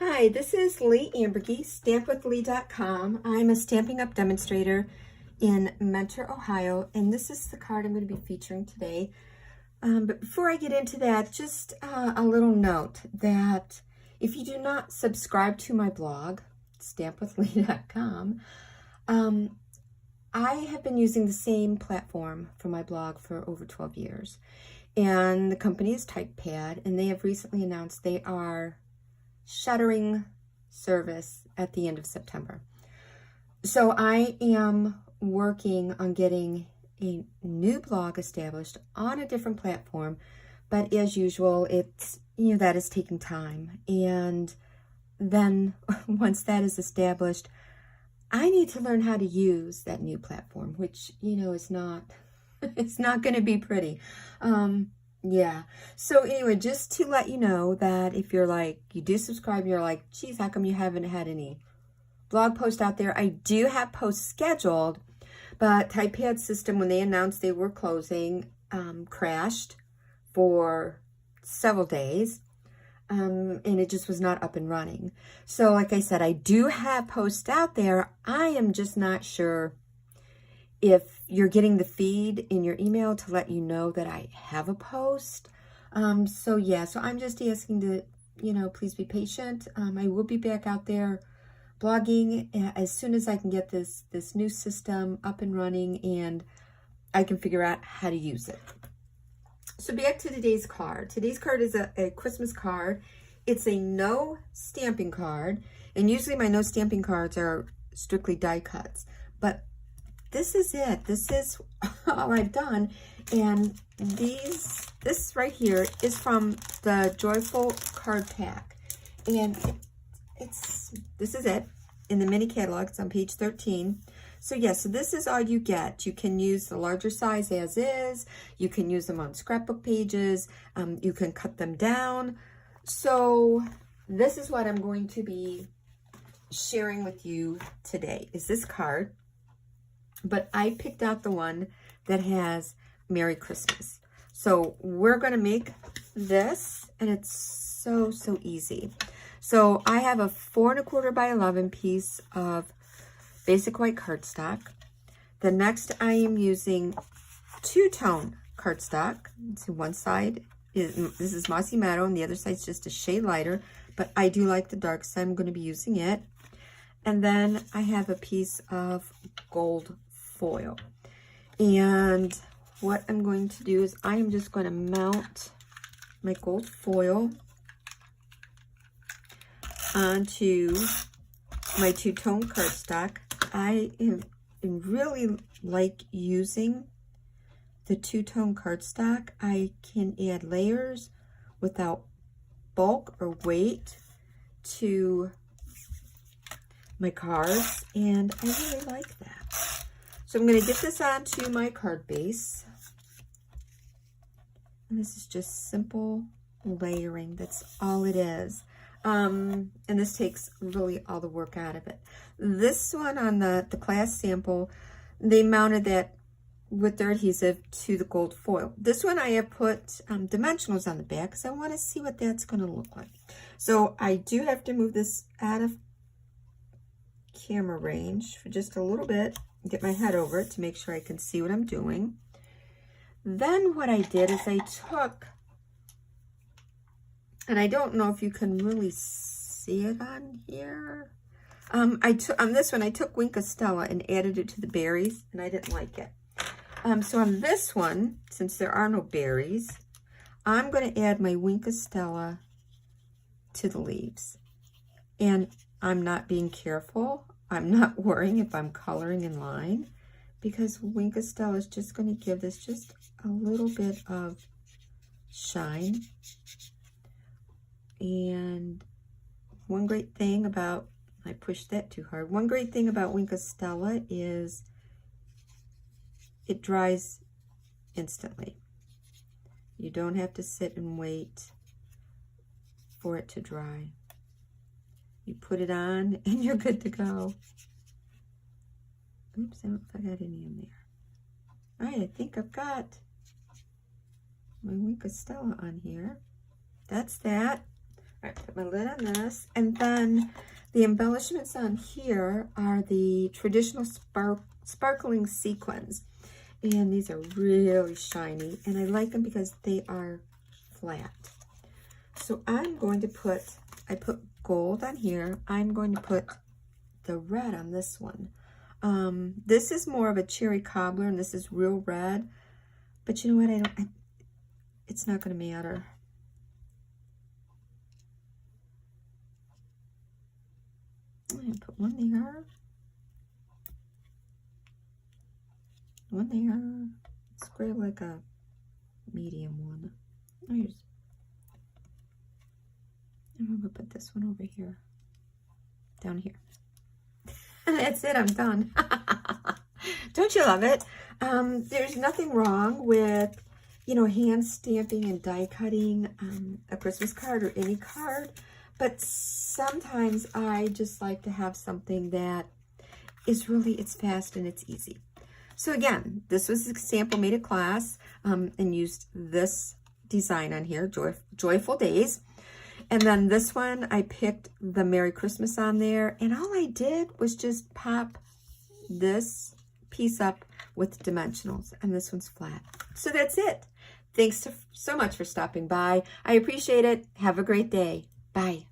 Hi, this is Leigh Ambergy, stampwithleigh.com. I'm a Stampin' Up! Demonstrator in Mentor, Ohio, and this is the card I'm going to be featuring today. But before I get into that, just a little note that if you do not subscribe to my blog, stampwithleigh.com, I have been using the same platform for my blog for over 12 years. And the company is TypePad, and they have recently announced they are shuttering service at the end of September. So I am working on getting a new blog established on a different platform, but as usual, it's, that is taking time. And then once that is established, I need to learn how to use that new platform, which, is not, it's not going to be pretty. Yeah. So anyway, just to let you know that if you're like, you do subscribe, you're like, geez, how come you haven't had any blog posts out there? I do have posts scheduled, but TypePad system, when they announced they were closing, crashed for several days. And it just was not up and running. So like I said, I do have posts out there. I am just not sure if you're getting the feed in your email to let you know that I have a post. So yeah, so I'm just asking to, please be patient. I will be back out there blogging as soon as I can get this new system up and running and I can figure out how to use it. So back to today's card. Today's card is a Christmas card. It's a no stamping card. And usually my no stamping cards are strictly die cuts. But this is it. This is all I've done. And this right here is from the Joyful Card Pack. And this is it in the mini catalog. It's on page 13. So yeah, so this is all you get. You can use the larger size as is. You can use them on scrapbook pages. You can cut them down. So this is what I'm going to be sharing with you today, is this card. But I picked out the one that has Merry Christmas. So we're going to make this, and it's so easy. So I have a 4 1/4 by 11 piece of basic white cardstock. The next I am using two-tone cardstock. So one side this is Mossy Meadow, and the other side's just a shade lighter, but I do like the dark, so I'm going to be using it. And then I have a piece of gold foil. And what I'm going to do is I am just going to mount my gold foil onto my two-tone cardstock. I really like using the two-tone cardstock. I can add layers without bulk or weight to my cards, and I really like that. So I'm going to get this onto my card base. And this is just simple layering. That's all it is. And this takes really all the work out of it. This one on the class sample, they mounted that with their adhesive to the gold foil. This one I have put dimensionals on the back because I want to see what that's going to look like. So I do have to move this out of camera range for just a little bit, get my head over it to make sure I can see what I'm doing. Then what I did is I took, and I don't know if you can really see it on here. On this one, I took Stella and added it to the berries, and I didn't like it. So on this one, since there are no berries, I'm going to add my Stella to the leaves. And I'm not being careful. I'm not worrying if I'm coloring in line, because Stella is just going to give this just a little bit of shine. And one great thing about, I pushed that too hard. One great thing about Stella is it dries instantly. You don't have to sit and wait for it to dry. You put it on and you're good to go. Oops, I don't know if I got any in there. All right, I think I've got my Stella on here. That's that. right, put my lid on this. And then the embellishments on here are the traditional sparkling sequins. And these are really shiny. And I like them because they are flat. So I'm going to put, I put gold on here. I'm going to put the red on this one. This is more of a cherry cobbler, and this is real red. But you know what? It's not going to matter. I'm going to put one there. One there. Let's grab like a medium one. I'm going to put this one over here. Down here. That's it, I'm done. Don't you love it? There's nothing wrong with, you know, hand stamping and die cutting a Christmas card or any card, but sometimes I just like to have something that is really, it's fast and it's easy. So again, this was a sample made at class and used this design on here, Joyful Days. And then this one, I picked the Merry Christmas on there. And all I did was just pop this piece up with dimensionals. And this one's flat. So that's it. Thanks so much for stopping by. I appreciate it. Have a great day. Bye.